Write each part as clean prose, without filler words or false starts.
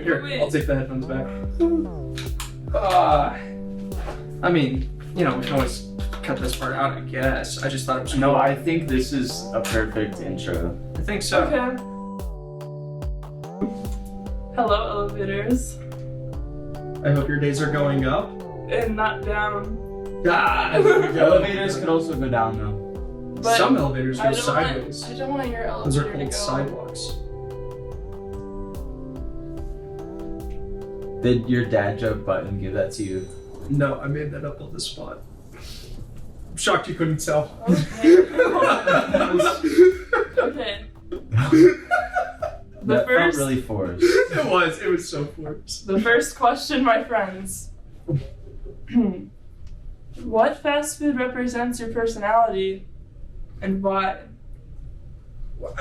Here, Wait. I'll take the headphones back. I mean, we can always cut this part out, I guess. I just thought it was No, cool. I think this is a perfect intro. I think so. Okay. Hello, elevators. I hope your days are going up. And not down. There we go. Elevators could also go down though. But Some elevators I go don't sideways. Want, I don't want your Those are elevator to called go. sidewalks. Did your dad joke button give that to you? No, I made that up on the spot. I'm shocked you couldn't tell. Okay. That felt really forced. It was so forced. The first question, my friends. What fast food represents your personality and why?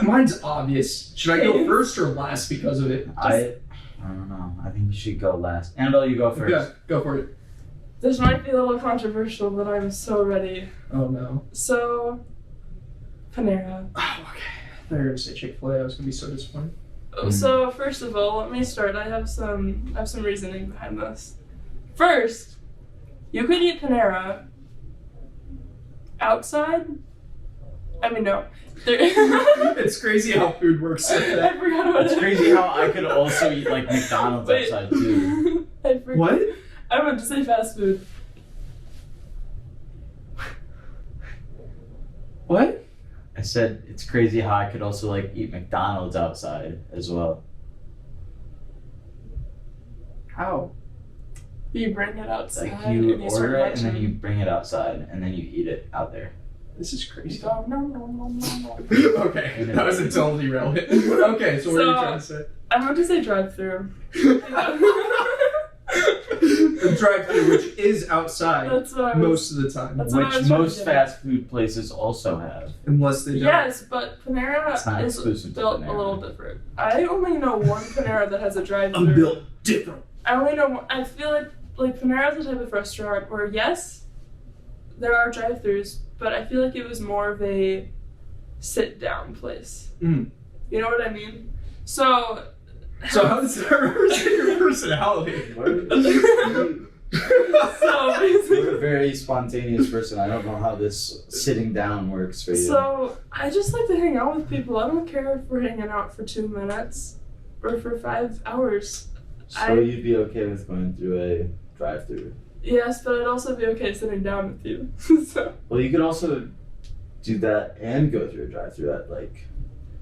Mine's obvious. Should I go first or last because of it? I don't know. I think you should go last. Annabelle, you go first. Yeah, go for it. This might be a little controversial, but I'm so ready. Oh no. So, Panera. Oh, okay. I thought you were gonna say Chick-fil-A. I was gonna be so disappointed. So first of all, let me start. I have some reasoning behind this. First, you could eat Panera outside. I mean, no. It's crazy how food works like I that. forgot what It's crazy how I could also eat like McDonald's Wait. outside too. I forgot. What? I meant to say fast food. What? I said it's crazy how I could also like eat McDonald's outside as well. How? You bring it outside. Like you and start order it and then munching. you bring it outside and then you eat it out there. This is crazy. No, no, no, no, no, no. Okay, that was totally relevant. Okay, so what are you trying to say? I meant to say drive-through. The drive-thru, which is outside That's what I was. most of the time, That's what I Which was trying to most get fast food places also have. unless they don't. Yes, but Panera It's not is exclusive to built Panera. a little different. I only know one Panera that has a drive-thru. I'm built different. I only know one. I feel like Panera is the type of restaurant where yes, there are drive-thrus, but I feel like it was more of a sit-down place. Mm. You know what I mean? So So how does that represent your personality? So basically. You're a very spontaneous person. I don't know how this sitting down works for you. So, I just like to hang out with people. I don't care if we're hanging out for 2 minutes or for 5 hours. You'd be okay with going through a drive-through? Yes, but I'd also be okay sitting down with you. So, Well, you could also do that and go through a drive-through at like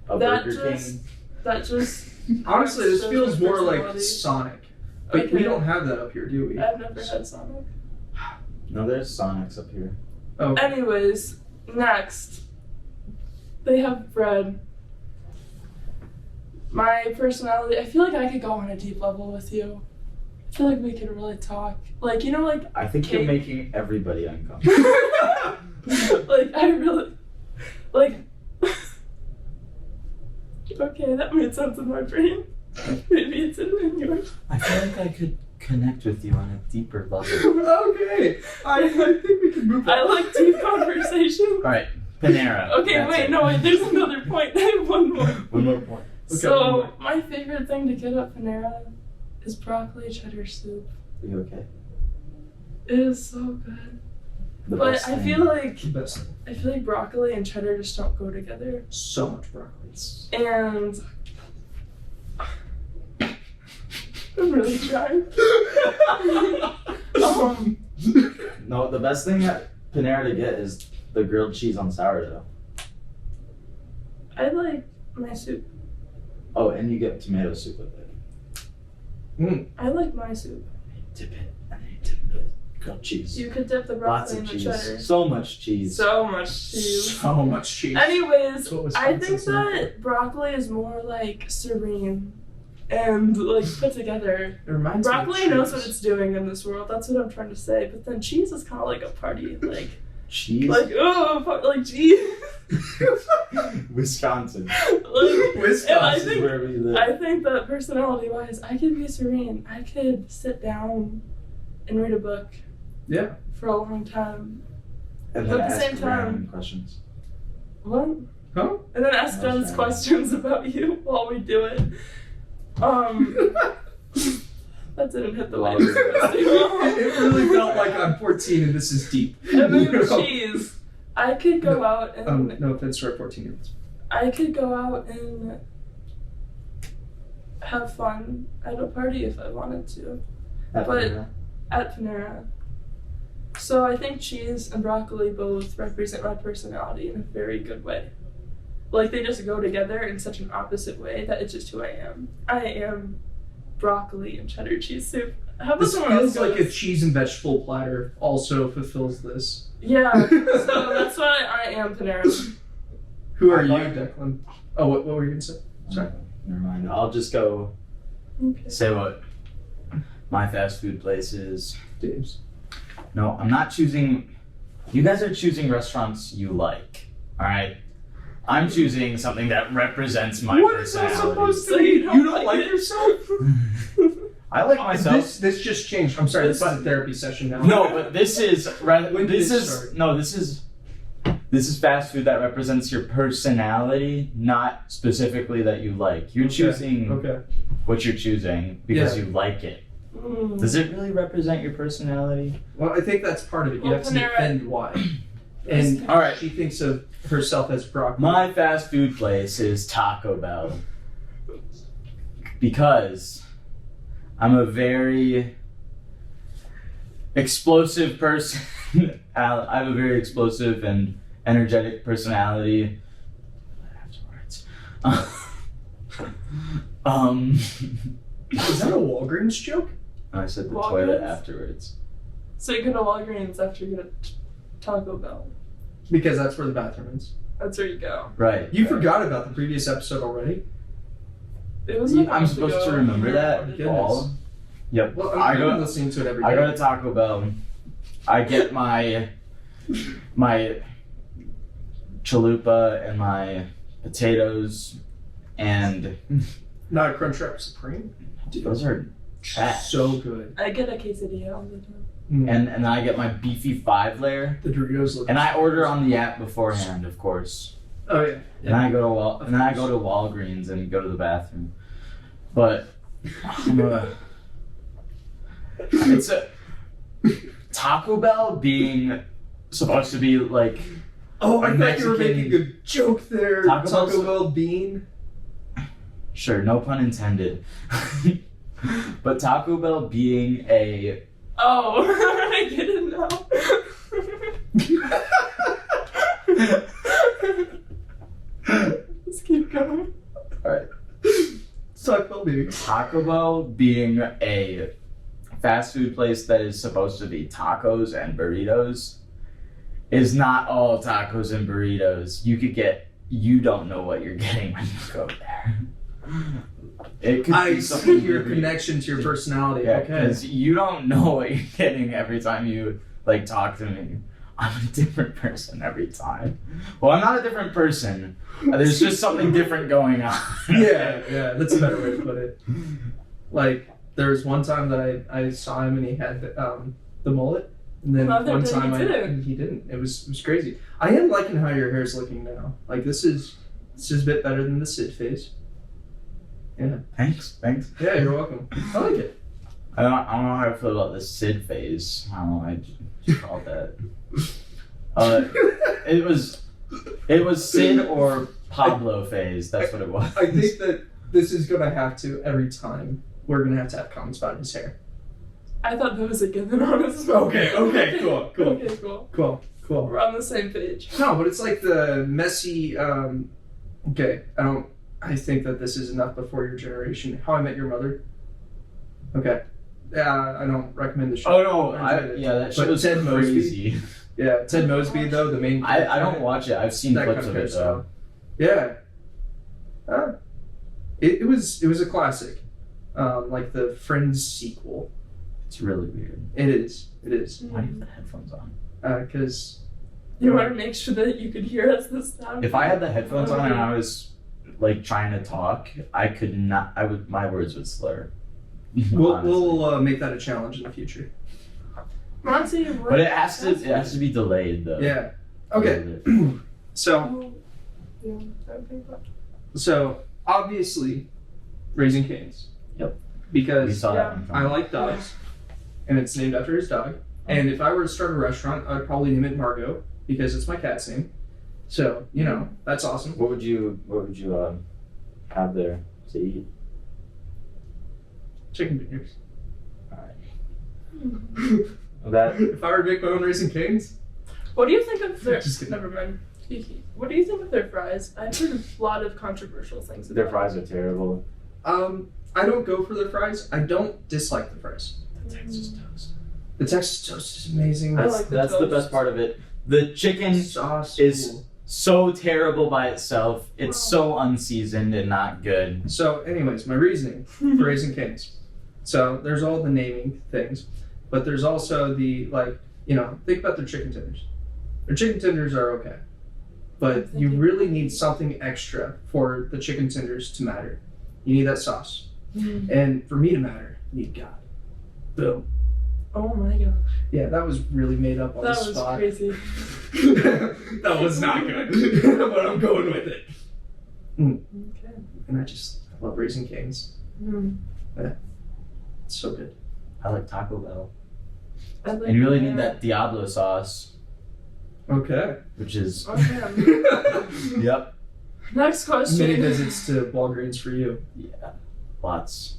a That Burger just- King. that just. Honestly, this shows feels my more like personality. Sonic. But Okay. we don't have that up here, do we? I've never had Sonic. No, there's Sonics up here. Oh, Anyways, next. They have bread. My personality, I feel like I could go on a deep level with you. I feel like we could really talk. Like, I think you're Cake. making everybody uncomfortable. like, I really. Like. Okay, that made sense in my brain. Maybe it's in yours. I feel like I could connect with you on a deeper level. okay. I think we can move on. I like deep conversation. Alright, Panera. Okay, That's wait, it. no, wait, there's another point. I have one more. One more point. Okay, one So, more. my favorite thing to get at Panera is broccoli cheddar soup. Are you okay? It is so good. The But best I thing. feel like The best thing. I feel like broccoli and cheddar just don't go together. So much broccoli. And I'm really trying. No, the best thing at Panera to get is the grilled cheese on sourdough. I like my soup. Oh, and you get tomato soup with it. Mm. I like my soup. Dip it, and then you dip the grilled cheese. You could dip the Lots broccoli of in the cheese. cheddar. So much cheese. So much cheese. So much cheese. Anyways, That's what I Wisconsin's think known that broccoli is more like serene and like put together. It reminds me of Broccoli knows what cheese. it's doing in this world. That's what I'm trying to say. But then cheese is kind of like a party, like Cheese? like cheese. Wisconsin. Wisconsin I This is think where we live. I think that personality-wise, I could be serene. I could sit down and read a book Yeah. for a long time. And But then at the ask same time- random questions. What? Huh? And then ask That's us fine. questions about you while we do it. That didn't hit the Wow. way it was supposed to. It really felt like I'm 14 and this is deep. Jeez. I could go out and No offense to our 14-year-olds. I could go out and have fun at a party if I wanted to But at Panera. So I think cheese and broccoli both represent my personality in a very good way. Like they just go together in such an opposite way that it's just who I am. I am broccoli and cheddar cheese soup. How about This someone else? feels like a cheese and vegetable platter also fulfills this. Yeah, so that's why I am Panera. Who are I you, like- Declan? Oh, what were you going to say? Sorry. never mind. I'll just go Okay. say what my fast food place is. James. No, I'm not choosing. You guys are choosing restaurants you like. All right. I'm choosing something that represents my What is that personality. supposed to So mean? you You don't don't like like it? yourself? I like myself. This just changed. I'm sorry, this is a therapy session now. No, but this is When did this it is start? no, this is fast food that represents your personality, not specifically that you like. You're choosing Okay. what you're choosing because Yeah. you like it. Mm. Does it really represent your personality? Well, I think that's part of it. You Well, have to Panera- defend why. And All right. she thinks of herself as broccoli. My fast food place is Taco Bell because I'm a very explosive person. I have a very explosive and energetic personality. Afterwards. Is that a Walgreens joke? I said the Walgreens? toilet afterwards. So you go to Walgreens after you get a Taco Bell. Because that's where the bathroom is. That's where you go. Right. You forgot about the previous episode already? It was like a I'm month supposed ago. to remember that. Oh, goodness. All. Yep. Well, I I'm go. listening to it every day. I go to Taco Bell. I get my chalupa and my potatoes, and Not a Crunchwrap Supreme? dude, those are trash. So good. I get a quesadilla all the time. And then I get my beefy 5-layer, the Doritos look. and I order on the app beforehand, of course. Oh yeah. And I go to and then I go to Walgreens and go to the bathroom. But it's a Taco Bell being supposed to be like Oh, I a thought you were Mexican- making a joke there. Taco Taco Bell's- Bell bean. sure, no pun intended. But Taco Bell being a Oh, I get it now. Let's keep going. Alright. Taco Bell bean. Taco Bell being a fast food place that is supposed to be tacos and burritos is not all tacos and burritos. You don't know what you're getting when you go there. It could I be see something your really- connection to your personality. Yeah, Okay. because you don't know what you're getting every time you like talk to me. I'm a different person every time. Well, I'm not a different person. There's just something different going on. Yeah, that's a better way to put it. Like, there was one time that I saw him and he had the mullet. And then Another one day time he didn't. he didn't. It was crazy. I am liking how your hair's looking now. Like, this is a bit better than the Sid phase. Yeah. Thanks. Yeah, you're welcome. I like it. I don't know how I feel about the Sid phase. I don't know. I just called that. It was Sid or Pablo phase. That's what it was. I think that this is gonna have to every time. We're gonna have to have comments about his hair. I thought that was a given, honestly. Okay, cool. Okay, cool. Cool. We're on the same page. No, but it's like the messy. Okay, I think that this is enough before your generation. How I Met Your Mother. Okay. Yeah, I don't recommend the show. Oh no! I enjoyed it. That shit But was Ted Mosby? crazy. Yeah, Ted Mosby though, the main. I don't watch it. I've seen That clips kind of of it though. Yeah. It was a classic. Like the Friends sequel. It's really weird. It is. Why do you have the headphones on? Because. You want to make sure that you could hear us this time? If I had the headphones on and I was like trying to talk, I could not. My words would slur. We'll make that a challenge in the future. Monty, what? But it has to be delayed though. Yeah. Okay. So Oh, yeah, okay. obviously, Raising Cane's. Yep. We because saw Yeah. that one I coming. like dogs, and it's named after his dog. And if I were to start a restaurant, I'd probably name it Margot because it's my cat's name. So that's awesome. What would you have there to eat? Chicken fingers. That If I were to make my own Raising Cane's, What do you think of their? Just kidding. Never mind. What do you think of their fries? I've heard a lot of controversial things. their about fries are terrible. I don't go for the fries. I don't dislike the fries. it. Texas toast. The Texas toast is amazing. I That's like the that's the toast. best part of it. The chicken sauce is cool. so terrible by itself. It's so unseasoned and not good. So, anyways, my reasoning for Raising Cane's. So there's all the naming things, but there's also the think about their chicken tenders. Their chicken tenders are okay, but you really need something extra for the chicken tenders to matter. You need that sauce, and for me to matter, you need God. Boom. Oh my gosh. Yeah, that was really made up on That the was spot. crazy. That was not good, but I'm going with it. Okay. And I love Raising Cane's. It's so good. I like Taco Bell. I like And you really need that Diablo sauce, Okay. which is Okay. yep. Next question. Many visits to Walgreens for you. Yeah. Lots.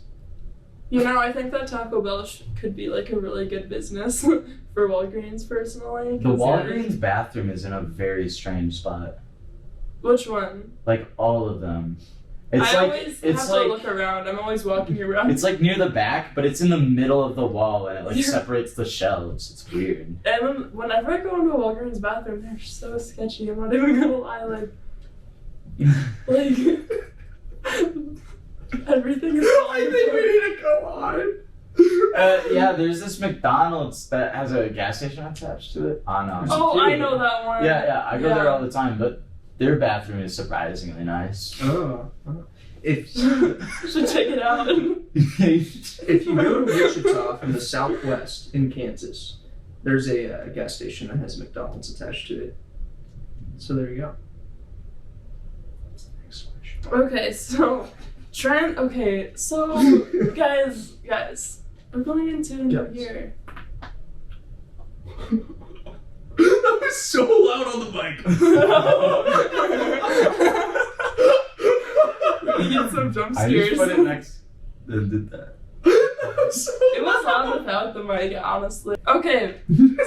You know, I think that Taco Bell could be like a really good business for Walgreens personally. The 'cause Walgreens bathroom is in a very strange spot. Which one? Like all of them. It's I like always it's have like to look around. I'm always walking around. it's like near the back, but it's in the middle of the wall and it like Yeah. separates the shelves. It's weird. And whenever I go into a Walgreens bathroom, they're so sketchy. I'm not even gonna lie. Like everything is falling I think apart. we need to go on. Yeah, there's this McDonald's that has a gas station attached to it. Oh no. Oh, I know that one. Yeah, I go there all the time, but their bathroom is surprisingly nice. Oh. If Should check it out. if you go to Wichita from the southwest in Kansas, there's a gas station that has McDonald's attached to it. So there you go. Next question. Okay, so Trent. Okay, so guys, we're going into a new Yes. year. That was so loud on the mic. We get some jump I just scares. put it next and did that. It was loud without the mic, honestly. Okay,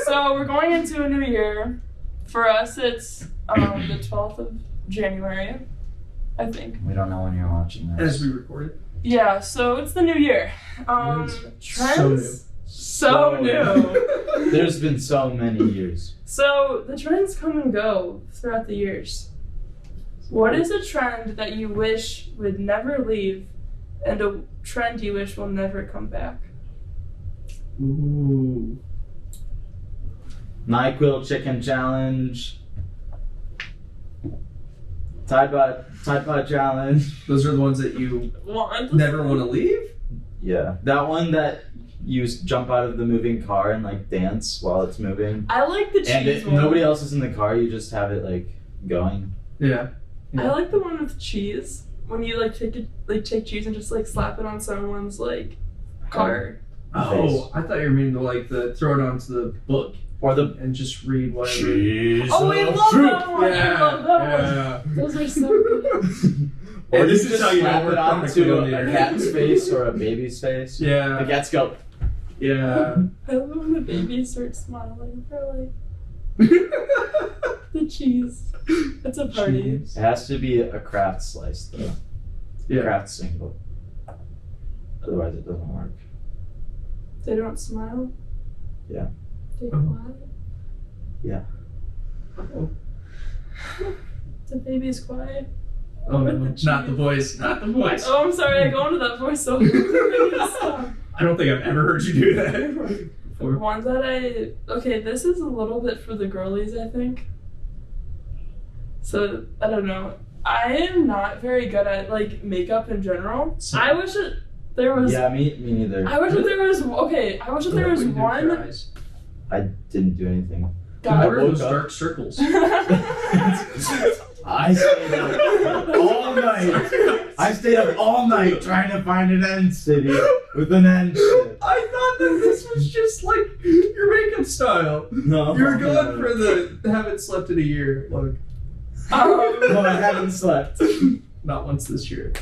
so we're going into a new year. For us, it's the 12th of January, I think. We don't know when you're watching this. As we recorded. Yeah, so it's the new year. Trends. So So new. There's been so many years. So the trends come and go throughout the years. What is a trend that you wish would never leave, and a trend you wish will never come back? Ooh. NyQuil chicken challenge. Tide Pod challenge. Those are the ones that you Want? never want to leave? Yeah, that one that you jump out of the moving car and like dance while it's moving. I like the cheese And one. nobody else is in the car. You just have it like going. Yeah. I like the one with cheese. When you take cheese and just like slap it on someone's like car. Oh, I thought you were meaning to throw it onto the book Or the and just read whatever. cheese. Oh, I of love truth. that one. I love that one. Those are so good. Or And this you is just how you know slap we're it onto chronically on the a internet. cat's face or a baby's face. The Yeah. cats go. Yeah. I love when the baby starts smiling for the cheese. It's a party. Cheese. It has to be a craft slice though. Yeah. Craft single. Otherwise it doesn't work. They don't smile? Yeah. They Oh. quiet? Yeah. Oh. The baby's quiet. Oh With no, the not the cheese. voice, not the voice. Oh, I'm sorry, I go into that voice so hard. Stop. I don't think I've ever heard you do that The before. one that okay, this is a little bit for the girlies, I think. So, I don't know. I am not very good at, like, makeup in general. Same. I wish that there was... Yeah, me neither. I wish that there was... Okay, I wish that there was What do you do with your one... eyes? I didn't do anything. God. What are those woke up. dark circles? I say that all night. I stayed up all night trying to find an end city with an end ship. I thought that this was just like your makeup style. No. You were going for the haven't slept in a year look. No, I haven't slept. Not once this year.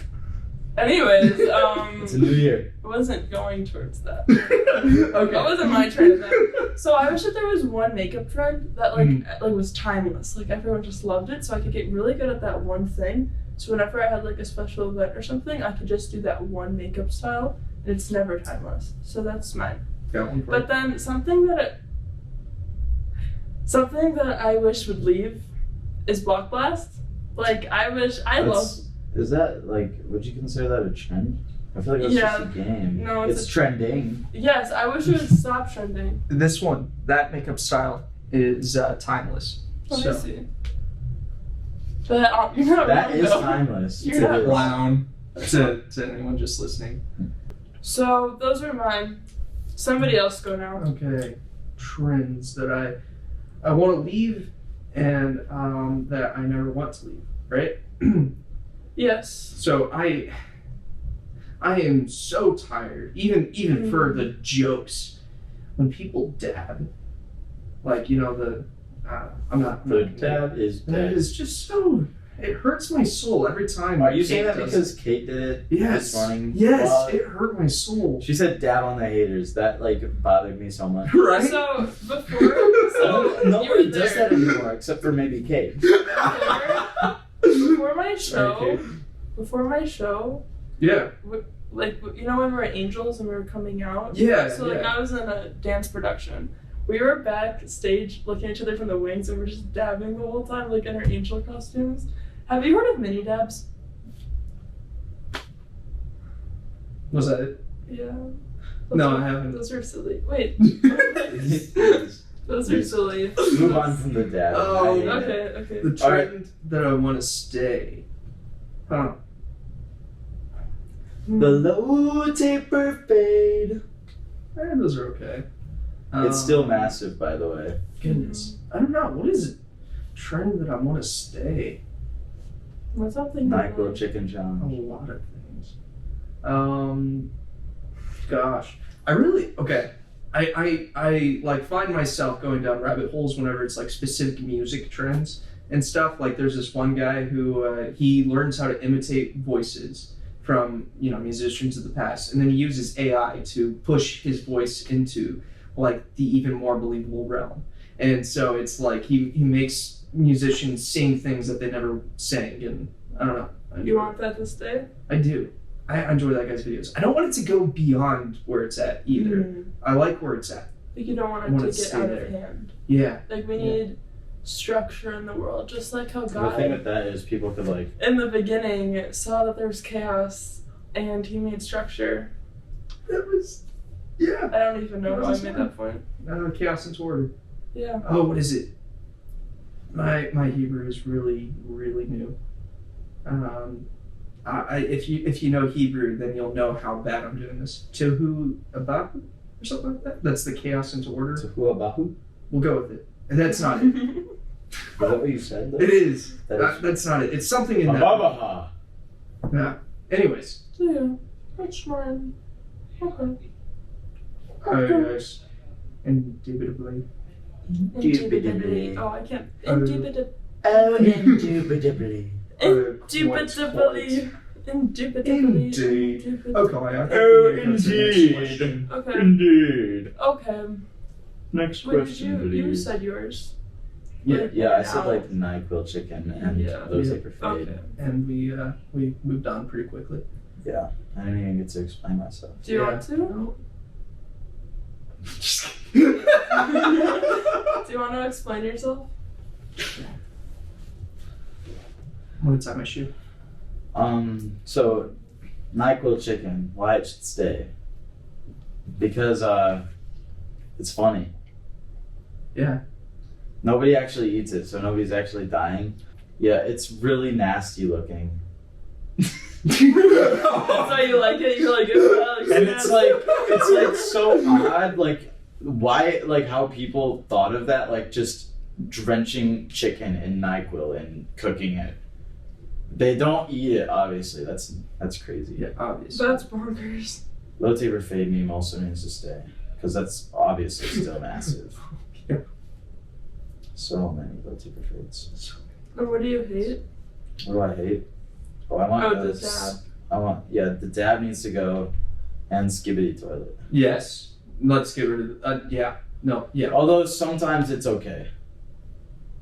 Anyways, It's a new year. I wasn't going towards that. Okay. That wasn't my train of thought. So I wish that there was one makeup trend that like was timeless. Like everyone just loved it, so I could get really good at that one thing. So whenever I had like a special event or something, I could just do that one makeup style, and it's never timeless. So that's mine. Got one for But then something that I wish would leave is Block Blast. Like I love. Is that like? Would you consider that a trend? I feel like that's just a game. No, it's trending. Yes, I wish it would stop trending. This one, that makeup style is timeless. Let So me see. But you're not That wrong, is though. timeless. You're not clown to anyone just listening. So those are mine. Somebody else go now. Okay, trends that I want to leave and that I never want to leave. Right. Yes. So I am so tired, even for the jokes, when people dab, like I'm not. The dab is That dead. is just so. It hurts my soul every time. Are you Kate saying that does because Kate did it Yes. this morning? Yes, Well, it hurt my soul. she said dab on the haters. That like bothered me so much. Right? So before, so Nobody you were does there. that anymore except for maybe Kate. Before my Sorry, show, Yeah. like you know when we were Angels and we were coming out. Yeah. So like I was in a dance production. We were backstage looking at each other from the wings and we're just dabbing the whole time, like in our angel costumes. Have you heard of mini dabs? Was that it? Yeah. No, I haven't. Those are silly. Wait. Please, Those are silly. move on from the dab. Oh, I hate it. Okay. The trend that I want to stay. Huh. The low taper fade. Those are okay. It's still massive, by the way. Goodness. I don't know. What is it? Trend that I want to stay? What's something NyQuil chicken A challenge. lot of things. Gosh. I really, okay. I like find myself going down rabbit holes whenever it's like specific music trends and stuff. Like there's this one guy who he learns how to imitate voices from musicians of the past, and then he uses AI to push his voice into like the even more believable realm. And so it's like he makes musicians sing things that they never sang, and I don't know. You want that to stay? I do. I enjoy that guy's videos. I don't want it to go beyond where it's at either. Mm. I like where it's at. Like you don't want I it want to it to get stay out there. of hand. Yeah. Like we need structure in the world, just like how The thing God with that is people could like. in the beginning saw that there was chaos and he made structure. That was, yeah. I don't even know That how I was made fun. that point. Chaos into order. Yeah. Oh, what is it? My Hebrew is really, really new. If you know Hebrew, then you'll know how bad I'm doing this. Tohu abahu or something like that. That's the chaos into order. Tahuabahu? We'll go with it. And that's not it. Is that what you said? Though? It is. That is- That's not it. It's something in that. Ababaha. Yeah. Anyways. So yeah, that's mine. Okay. Alright, guys. Indubitably. Indubitably. Oh, I can't. Indubitably. Oh, indubitably. Indubitably. Indubitably. Indeed. Okay, I think Oh, we need to go to the next indeed. question. Okay. Indeed. Okay. Next What did question, you please. said yours. Yeah, I said like NyQuil chicken and Yeah. those Yeah. paper fade. Okay. And we moved on pretty quickly. Yeah, I didn't even get to explain myself. Do you Yeah. want to? No. Just kidding. Do you want to explain yourself? I'm gonna tie my shoe. So NyQuil chicken, why it should stay? Because it's funny. Yeah. Nobody actually eats it, so nobody's actually dying. Yeah, it's really nasty looking. That's why you like it. You're like, And it's like so odd, like why, like how people thought of that, like just drenching chicken in NyQuil and cooking it. They don't eat it, obviously. That's crazy. Yeah, obviously. That's bonkers. Low taper fade meme also needs to stay. Because that's obviously still massive. Yeah. So many low taper fades. And what do you hate? What do I hate? Oh, I want the dab. The dab needs to go, and skibbity toilet. Yes. Let's get rid of yeah. No, yeah. Although sometimes it's okay.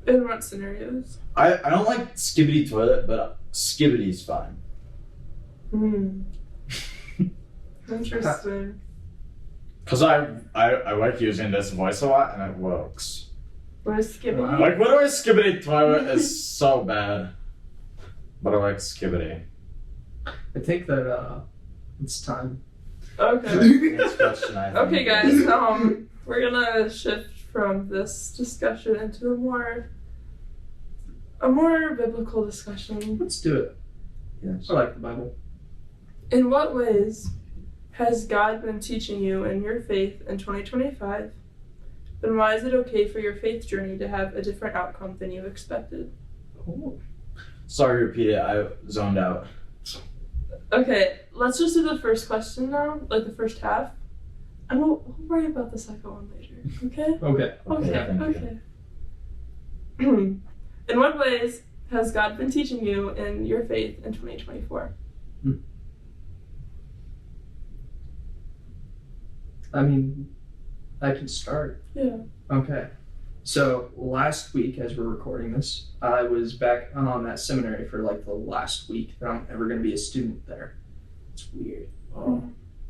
In what scenarios? I don't like skibbity toilet, but skibbity's fine. Interesting. Because I like using this voice a lot, and it works. What is skibbity? Wow. Like, literally skibbity toilet is so bad. But I like skibbity. I think that it's time. Okay. Next question, I think. Okay, guys. We're gonna shift from this discussion into a more biblical discussion. Let's do it. Yes. I like the Bible. In what ways has God been teaching you in your faith in 2025? Then why is it okay for your faith journey to have a different outcome than you expected? Oh. Sorry, repeat it. I zoned out. Okay, let's just do the first question now, like the first half, and we'll worry about the second one later. Okay? Okay. Okay. In what ways has God been teaching you in your faith in 2024? I mean, I can start. Yeah. Okay. So last week, as we're recording this, I was back at seminary for like the last week that I'm ever going to be a student there. It's weird.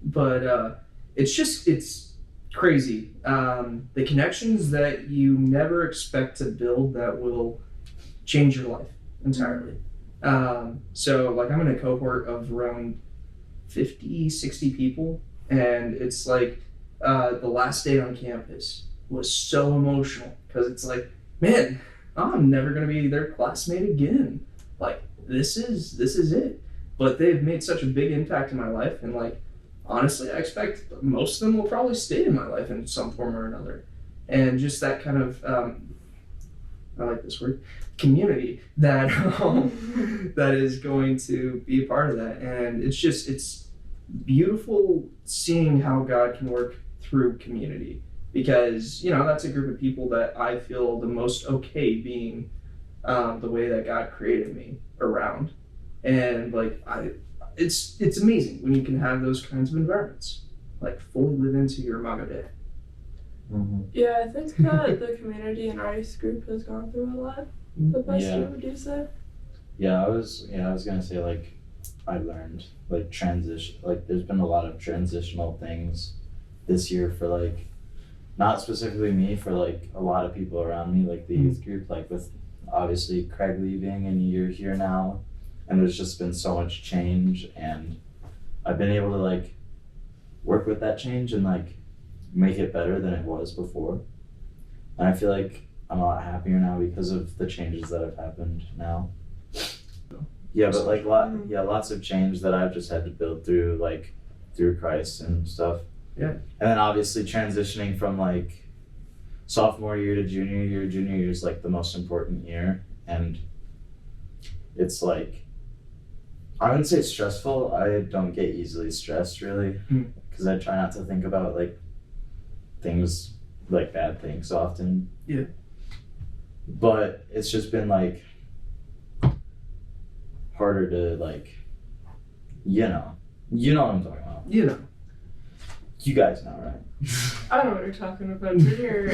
But it's crazy. The connections that you never expect to build that will change your life entirely. So like I'm in a cohort of around 50, 60 people, and it's like the last day on campus was so emotional because it's like, man, I'm never gonna be their classmate again. Like this is it. But they've made such a big impact in my life, and like honestly, I expect most of them will probably stay in my life in some form or another. And just that kind of I like this word, community that that is going to be a part of that. And it's beautiful seeing how God can work through community, because that's a group of people that I feel the most okay being the way that God created me around. And like it's amazing when you can have those kinds of environments, like fully live into your Imago Dei. Mm-hmm. Yeah, I think that the community in our youth group has gone through a lot. The past year, would you say? Yeah, I was gonna say like I learned like transition, like there's been a lot of transitional things this year for like not specifically me, for like a lot of people around me, like the youth group, like with obviously Craig leaving and you're here now, and there's just been so much change, and I've been able to like work with that change and like make it better than it was before. And I feel like I'm a lot happier now because of the changes that have happened now. Yeah, but like lots of change that I've just had to build through Christ and stuff. Yeah. And then obviously transitioning from like sophomore year to junior year is like the most important year, and it's like, I wouldn't say stressful. I don't get easily stressed really, because I try not to think about like things like bad things often. Yeah. But it's just been like harder to like, you know what I'm talking about. You guys know, right? I don't know what you're talking about. Junior.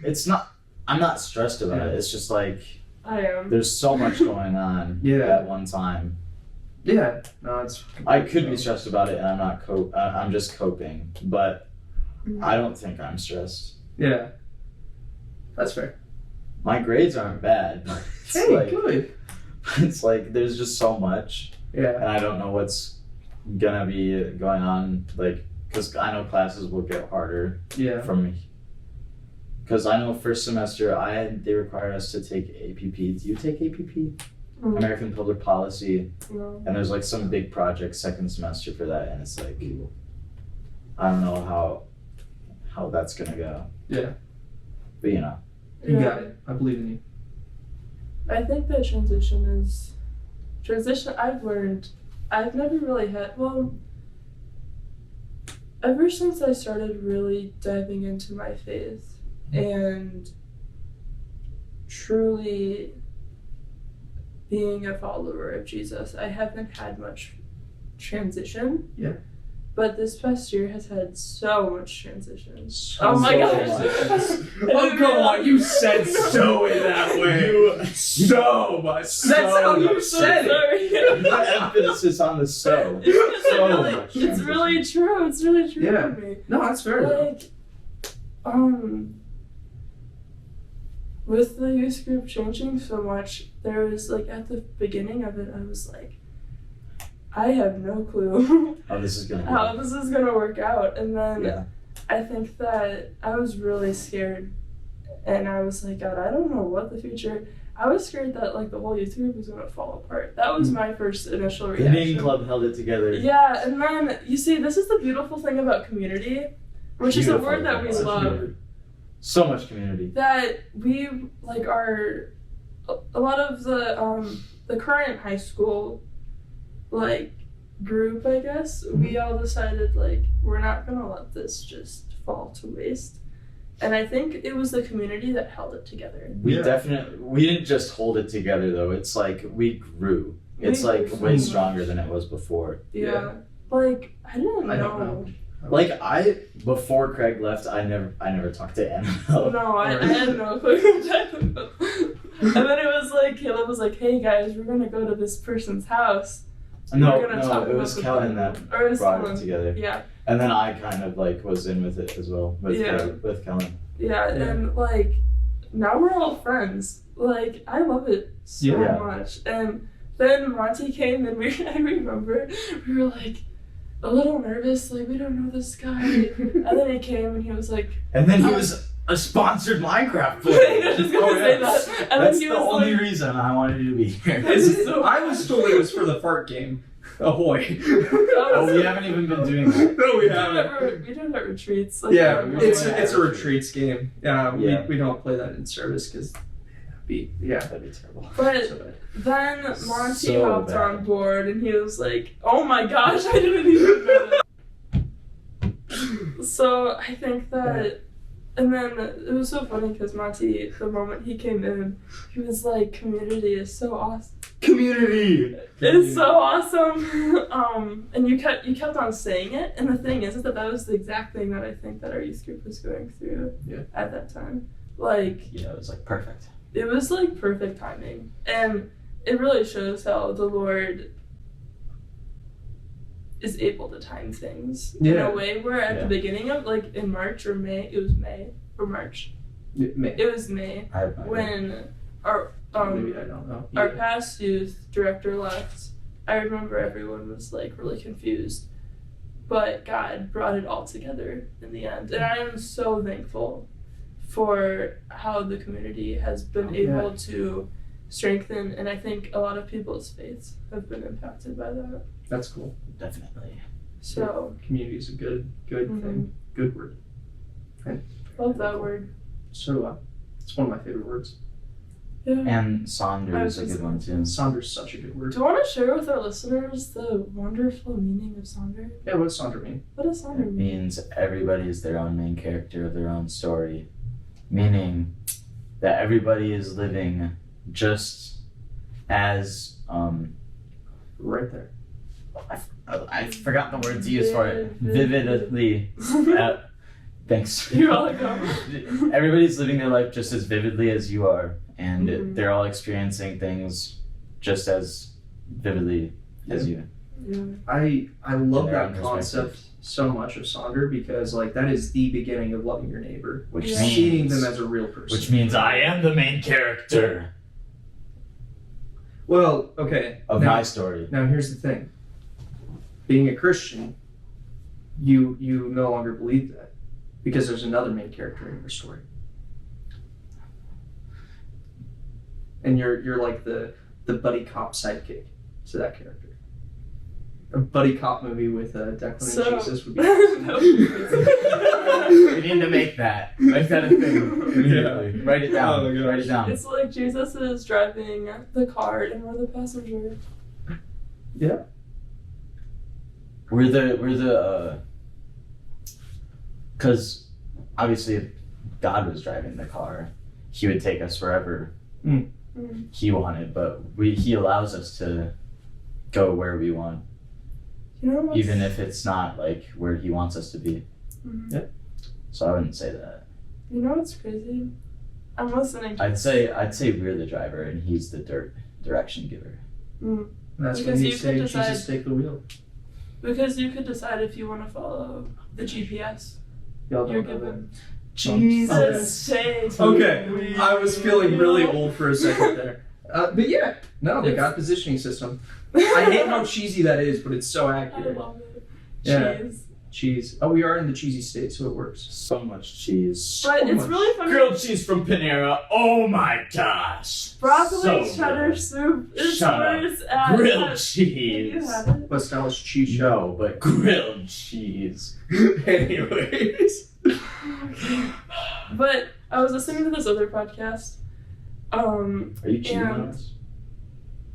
It's not, I'm not stressed about it. It's just like, I am. there's so much going on at one time. Yeah. No, it's. I could be stressed about it, and I'm not I'm just coping, but I don't think I'm stressed. Yeah. That's fair. My grades aren't bad. It's Hey, like, good. it's like there's just so much, Yeah. and I don't know what's gonna be going on, like, because I know classes will get harder Yeah. from me. Because I know first semester they require us to take APP. Do you take APP? American Public Policy. No. And there's like some big project second semester for that, and it's like, I don't know how that's gonna go. Yeah. But You got it. I believe in you. I think the transition is transition I've never really had, well, ever since I started really diving into my faith and truly being a follower of Jesus, I haven't had much transition. Yeah. But this past year has had so much transition. So Oh my gosh. Oh, come on. You said so in that way. So much. That's how you said it. Not emphasis on the so. It's really true. It's really true Yeah. for me. No, that's fair. Like, with the youth group changing so much, there was like at the beginning of it, I was like, I have no clue How this is gonna how this is gonna work out. And then Yeah. I think that I was really scared, and I was like, God, I don't know what the future. I was scared that like the whole youth group was gonna fall apart. That was my first initial The reaction. main club held it together. Yeah, and then you see, this is the beautiful thing about community, which is a Beautiful. word that we Such love. community. So much community. That we like are a lot of the current high school like group, I guess, we all decided like we're not gonna let this just fall to waste. And I think it was the community that held it together. We didn't just hold it together though. It's like we grew. It's like way stronger than it was before. Yeah. Like I didn't I know. don't know. Like before Craig left, I never talked to Annabelle. No, I had no clue who I'm talking about. And then it was like Caleb was like, "Hey guys, we're gonna go to this person's house." No, We're gonna talk it was about Kellen that Or it was brought Kellen. it together. Yeah. And then I kind of like was in with it as well with Kellen. Yeah, and like now we're all friends. Like I love it so much. And then Monty came and I remember we were like a little nervous, like we don't know this guy. And then he came and he was like, and then he was a sponsored Minecraft player. I was just gonna say that. And That's then he the was only like, reason I wanted you to be here. I was told it was for the fart game. Ahoy. Oh, we haven't even been doing that. No, we we haven't. do it at retreats. Like, Yeah, it's Yeah. a retreats game. Yeah. We don't play that in service because that'd be terrible. But So bad. then Monty So hopped bad. on board and he was like, "Oh my gosh, I didn't even know that." So I think that, and then it was so funny because Monty, the moment he came in, he was like, "Community is so awesome. Community. It's so awesome." And you kept on saying it. And the thing is that was the exact thing that I think that our youth group was going through at that time. Like, Yeah, it was like perfect. it was like perfect timing, and it really shows how the Lord is able to time things in a way where at the beginning of like in March or May, it was May or March. It was May when our maybe I don't know. our past youth director left. I remember everyone was like really confused, but God brought it all together in the end, and I am so thankful for how the community has been able to strengthen, and I think a lot of people's faiths have been impacted by that. That's cool. Definitely. So Community is a good thing. Good word. love that word. So it's one of my favorite words. Yeah. And Sonder is a good one too. Sonder's such a good word. Do you want to share with our listeners the wonderful meaning of Sonder? Yeah, what does Sonder mean? What does Sonder It mean? means everybody is their own main character of their own story, meaning that everybody is living just as Right there. I forgot the word to use for it. Vividly. Thanks. You're welcome. Everybody's living their life just as vividly as you are, and they're all experiencing things just as vividly as you. Yeah. I love Their that own concept perspectives. so much of Sonder because like that is the beginning of loving your neighbor. Which Yeah. Seeing means them as a real person. which means I am the main character Well, okay. of now, my story. Now here's the thing. Being a Christian, you no longer believe that because there's another main character in your story. And you're like the buddy cop sidekick to that character. A buddy cop movie with Declan and Jesus would be We need to make that a thing immediately. Write it down. Oh my gosh. Write it down. It's like Jesus is driving the car and we're the passenger. Yeah. We're the because obviously if God was driving the car, he would take us wherever he wanted, but he allows us to go where we want, You know what's... even if it's not like where he wants us to be. Yeah. So I wouldn't say that. You know what's crazy? I'm listening to I'd say we're the driver and he's the direction giver. And that's Because when you you say, could decide- Jesus, take the wheel. Because you could decide if you want to follow the GPS. Y'all You're don't know given. Jesus, take that. Okay, the I was feeling really wheel. old for a second there. But yeah, no, the God positioning system. I hate how cheesy that is, but it's so I accurate. love it. Yeah. Cheese. Cheese. Oh, we are in the cheesy state, so it works. So much cheese. But So it's much. really funny. Grilled cheese from Panera. Oh my gosh. Broccoli So cheddar good. soup is Shut up. worse at Grilled Have cheese. you had it? What style is cheese show? No, but grilled cheese. Anyways. But I was listening to this other podcast. Are you cheating on And- us?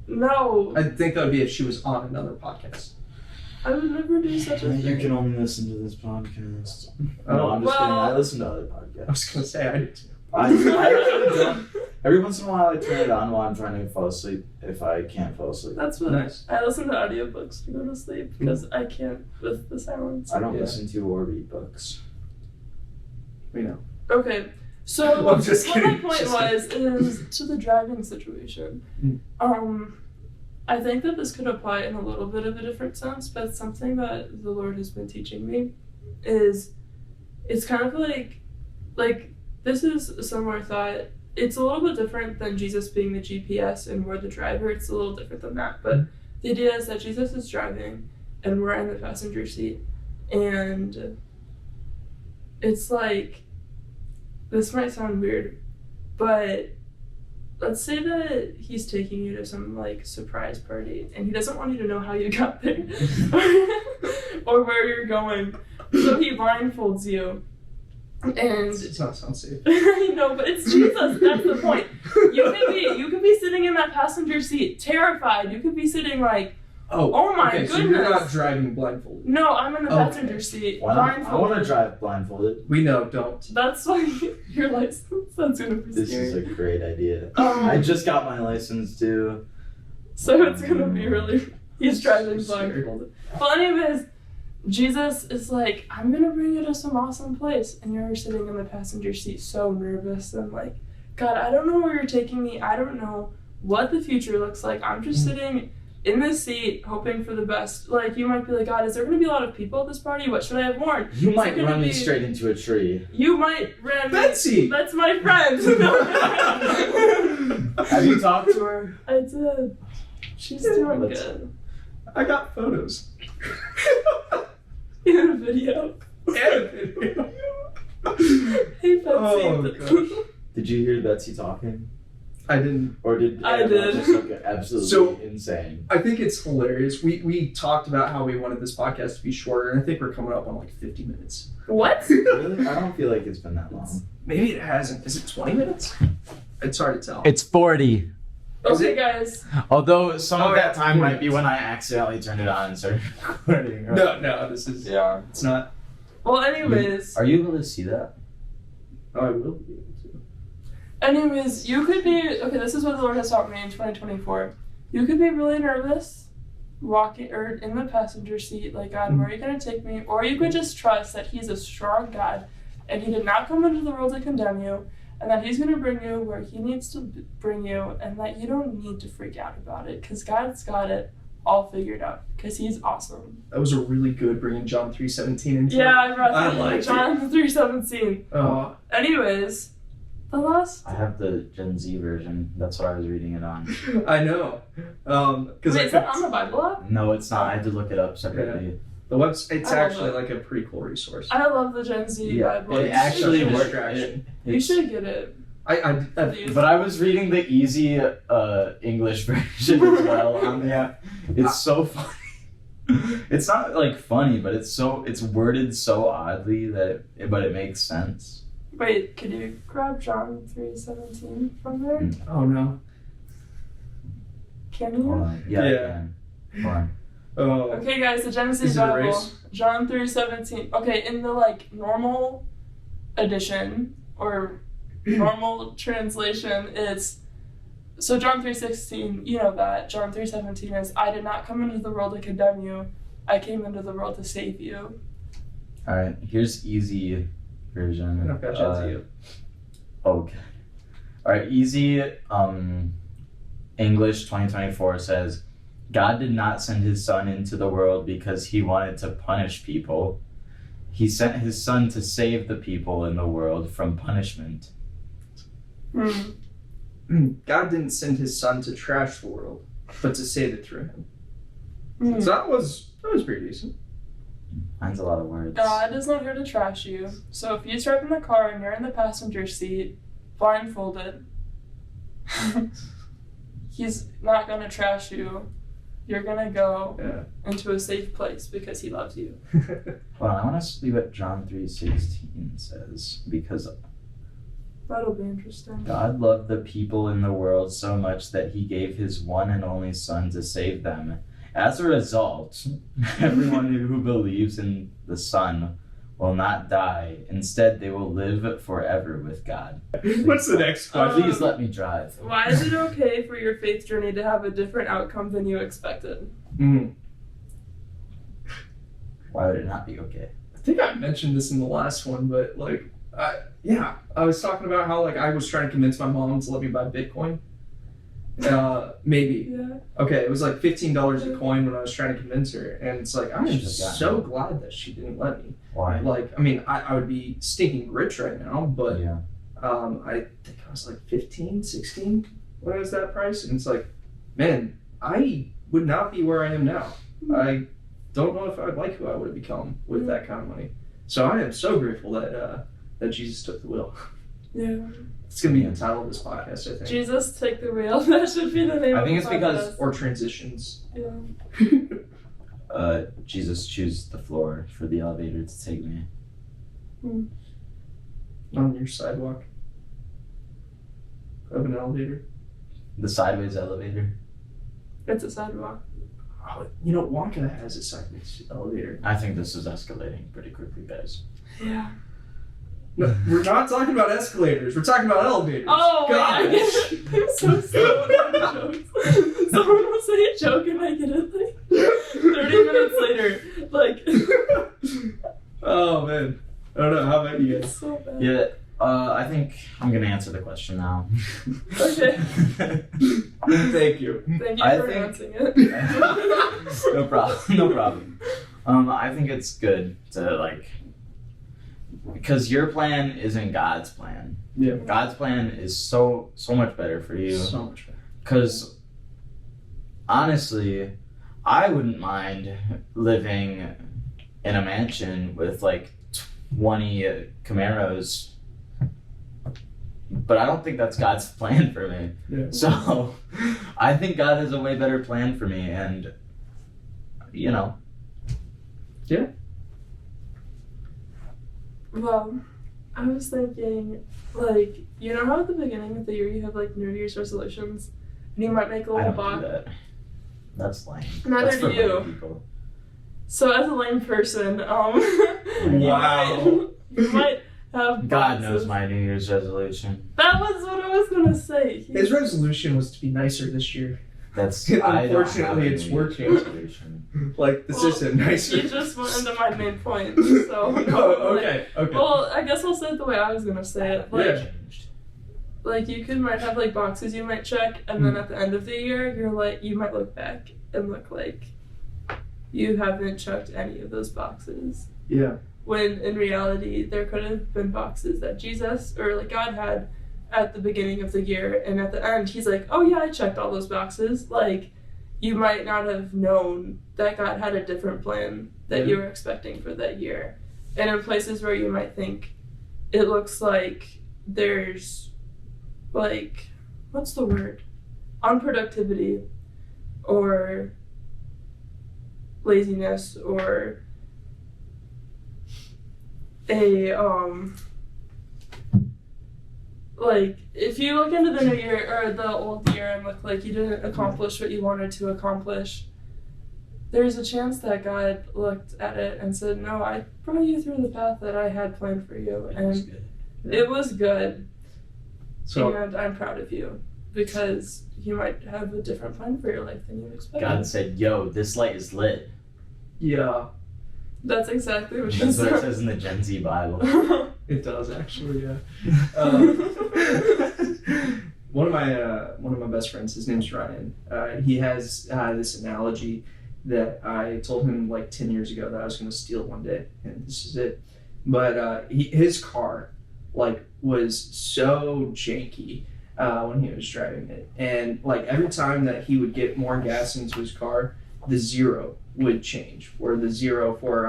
No, I think that would be if she was on another podcast. I would never do such a thing. can only listen to this podcast. Oh. No, I'm just Well- kidding. I listen to other I podcasts. was gonna say I did too. I actually don't. Every once in a while, I turn it on while I'm trying to fall asleep. If I can't fall asleep, That's what Nice. I listen to audiobooks to go to sleep because I can't with the silence. I don't Yeah. listen to or read books. We know. Okay, so I'm just what my kidding. point Just was is to the driving situation. I think that this could apply in a little bit of a different sense, but something that the Lord has been teaching me is it's kind of like this is a similar thought. It's a little bit different than Jesus being the GPS and we're the driver. It's a little different than that, but the idea is that Jesus is driving and we're in the passenger seat, and it's like, this might sound weird, but let's say that he's taking you to some like surprise party and he doesn't want you to know how you got there or where you're going. So he blindfolds you. And It does not sound safe. I know, but it's Jesus. That's the point. You could be sitting in that passenger seat, terrified. You could be sitting like, oh my okay, goodness. So you're not driving blindfolded. no, I'm in the Okay. passenger seat, Why not? I blindfolded. want to drive blindfolded. We know, don't. That's why your license. That's gonna be This scary. is a great idea. Um, I just got my license too. So it's gonna be really. He's driving So scary. blindfolded. Well, anyways, Jesus is like, I'm gonna bring you to some awesome place, and you're sitting in the passenger seat, so nervous and like, God, I don't know where you're taking me. I don't know what the future looks like. I'm just sitting in this seat, hoping for the best. Like, you might be like, God, is there gonna be a lot of people at this party? What should I have worn? You Is might it gonna run me be- straight into a tree. You might ram me. Betsy! That's my friend. Have you talked to her? I did. She's doing Let's- good. I got photos. In a video. And a video. Hey, Betsy. Oh, gosh. Did you hear Betsy talking? I didn't. Or did I Annabelle did. just look absolutely So- insane? I think it's hilarious. We talked about how we wanted this podcast to be shorter, and I think we're coming up on like 50 minutes. What? Really? I don't feel like it's been that long. Maybe it hasn't. Is it 20 minutes? It's hard to tell. It's 40. Is Okay, it? guys. Although some Oh, of that yeah, time 40 might be when I accidentally turned it on and started recording. No, this is. Yeah. It's not. Well, anyways. Are you able to see that? Oh, I will be able to. Anyways, you could be. Okay, this is what the Lord has taught me in 2024. You could be really nervous walking or in the passenger seat, like, God, where are you going to take me? Or you could just trust that He's a strong God and He did not come into the world to condemn you, and that He's going to bring you where He needs to bring you, and that you don't need to freak out about it because God's got it all figured out because He's awesome. That was a really good bringing John 3:17 into Yeah, it. I brought I that liked John 3:17. Oh, Anyways, the last. I have the Gen Z version. That's what I was reading it on. I know. Because Wait, is that on the Bible app? No, it's not. I had to look it up separately. the website, it's I love actually it. like a pretty cool resource. I love the Gen Z Yeah, Bible. it You actually should- worked. Distraction. You should get it. I But I was reading the easy English version as well on the app. It's so funny. It's not like funny, but it's worded so oddly but it makes sense. Wait, could you grab John 3:17 from there? oh no. Can Hold you? on. Yeah. Yeah. I can. Why? Oh, Okay, guys, the Genesis Is it a Bible, race? John 3:17. Okay, in the like normal edition or normal translation, it's so John 3:16. You know that John 3:17 is, "I did not come into the world to condemn you; I came into the world to save you." All right, here's easy version. I've got you to you. Okay. All right, easy English 2024 says, God did not send his son into the world because he wanted to punish people. He sent his son to save the people in the world from punishment. God didn't send his son to trash the world, but to save it through him. Mm. So that was pretty decent. Mine's a lot of words. God is not here to trash you. So if you drive in the car and you're in the passenger seat, blindfolded, he's not going to trash you. You're going to go into a safe place because he loves you. Well, I want to see what John 3:16 says, because That'll be interesting. God loved the people in the world so much that he gave his one and only son to save them. As a result, everyone who believes in the Son will not die. Instead, they will live forever with God. What's the next question? Please let me drive. Why is it okay for your faith journey to have a different outcome than you expected? Why would it not be okay? I think I mentioned this in the last one, but I was talking about how I was trying to convince my mom to let me buy Bitcoin. Maybe. Yeah. Okay, it was like $15 a coin when I was trying to convince her, and it's like, I'm Should've just gotten so it. glad that she didn't let me. Why? I would be stinking rich right now, but Yeah. I think I was like 15, 16 when I was that price, and it's like, man, I would not be where I am now. I don't know if I would like who I would have become with that kind of money. So I am so grateful that Jesus took the wheel. Yeah. It's gonna be the title of this podcast, I think. Jesus, take the wheel. That should be the name I of think the it's because- podcast. Or transitions. Yeah. Jesus, choose the floor for the elevator to take me. On your sidewalk of an elevator. The sideways elevator. It's a sidewalk. Oh, you know, Wonka has a sideways elevator. I think this is escalating pretty quickly, guys. Yeah. No, we're not talking about escalators. We're talking about elevators. Oh, God. wait, I get it. I'm so slow at jokes. Someone will say a joke and I get it 30 minutes later. Oh, man. I don't know. How about you guys? So bad. Yeah, I think I'm gonna answer the question now. Okay. Thank you. Thank you I for think- announcing it. No problem. I think it's good to because your plan isn't God's plan. Yeah. God's plan is so much better for you. So much better. Because honestly, I wouldn't mind living in a mansion with 20 Camaros, but I don't think that's God's plan for me. Yeah. So I think God has a way better plan for me, and Yeah. Well, I was thinking, you know how at the beginning of the year you have New Year's resolutions, and you might make a I little don't do box. that. That's lame. Neither That's do for you. lame people. So as a lame person, Wow. you might have God boxes. knows my New Year's resolution. That was what I was gonna say. His resolution was to be nicer this year. That's Unfortunately, I don't have a it's New Year's working. resolution. This Well, isn't nicer. You just went into my main point, so. Okay. Well, I guess I'll say it the way I was gonna say it. You might have boxes you might check, and then at the end of the year, you might look back and look like you haven't checked any of those boxes. Yeah. When in reality, there could have been boxes that Jesus or God had at the beginning of the year, and at the end, he's like, "Oh yeah, I checked all those boxes." You might not have known that God had a different plan that you were expecting for that year. And in places where you might think it looks like there's what's the word? Unproductivity or laziness or if you look into the new year or the old year and look like you didn't accomplish what you wanted to accomplish, there's a chance that God looked at it and said, no, I brought you through the path that I had planned for you. It And was good. it was good. So And I'm proud of you because you might have a different plan for your life than you expected. God said, yo, this light is lit. yeah, That's exactly what she That's what it said. says in the Gen Z Bible. it does actually. Yeah. One of my best friends, his name's Ryan. He has this analogy that I told him like 10 years ago that I was going to steal one day, and this is it. But his car like was so janky when he was driving it, and like every time that he would get more gas into his car, the zero would change, or the zero for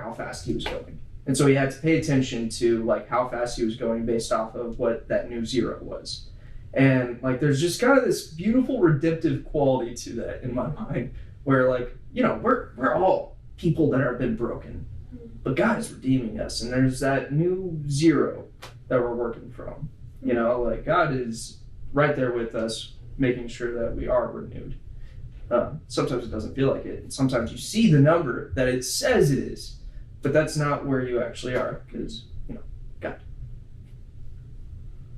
how fast he was going. And so he had to pay attention to like how fast he was going based off of what that new zero was. And like there's just kind of this beautiful redemptive quality to that in my mind, where like, you know, we're all people that have been broken, but God is redeeming us, and there's that new zero that we're working from. You know, like God is right there with us, making sure that we are renewed. Sometimes it doesn't feel like it. Sometimes you see the number that it says it is, but that's not where you actually are, because, you know, God.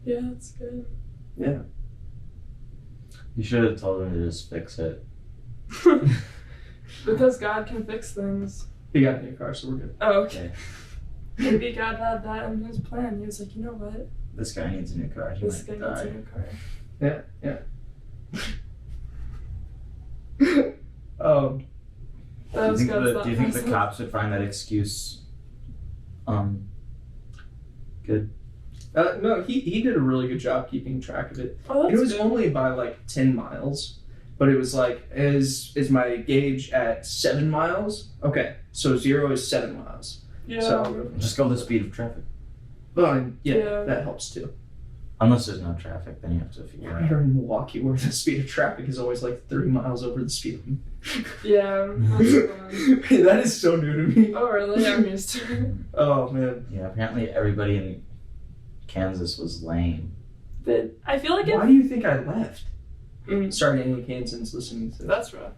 Yeah, that's good. Yeah. You should have told him to just fix it. Because God can fix things. He got a new car, so we're good. Oh, okay. Maybe God had that in his plan. He was like, you know what? This guy needs a new car. He This guy might needs a die. new car. Yeah. That was God's thought Do you think the process. cops would find that excuse good? No, he did a really good job keeping track of it. Oh, It that's was good. only by like 10 miles, but it was like, is my gauge at 7 miles? Okay, so 0 is 7 miles. Yeah. So, Just go the speed of traffic. well, and yeah, Yeah. that helps too. Unless there's no traffic, then you have to figure out. Here in Milwaukee, where the speed of traffic is always like 30 miles over the speed limit. Yeah. That's fun. That is so new to me. Oh, really? I'm used to it. Oh man. Yeah, apparently everybody in Kansas was lame. But I feel like Why do you think I left? Mm, Sorry to any Kansans listening to this. that's rough.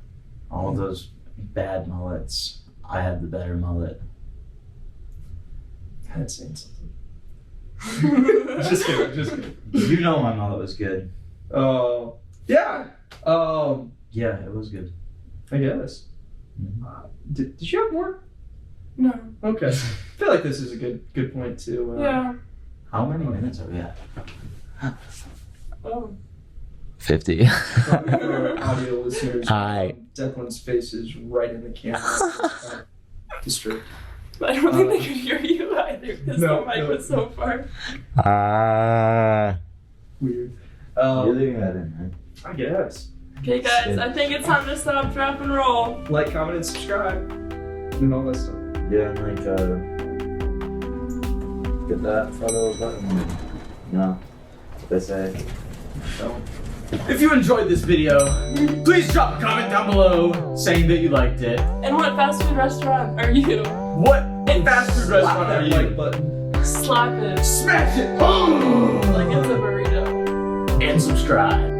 All of those bad mullets. I had the better mullet. That's saying something. Just kidding. You know my mullet was good. Yeah. Yeah, it was good. I guess. Did you have more? No. Okay. I feel like this is a good point to. Yeah. How many minutes are we at? Oh. 50. For our audio listeners, Hi. Declan's face is right in the camera. District. I don't think they could hear you either because No, the mic no. was so far. Weird. You're leaving that in, I guess. Okay, guys, I think it's time to stop, drop, and roll. Like, comment, and subscribe, and all that stuff. right? Yeah, and like, get that photo button. No. They say. So, If you enjoyed this video, please drop a comment down below saying that you liked it. And what fast food restaurant are you? What fast food slap restaurant are that you? like button. Slap it. Smash it! Like it's a burrito. And subscribe.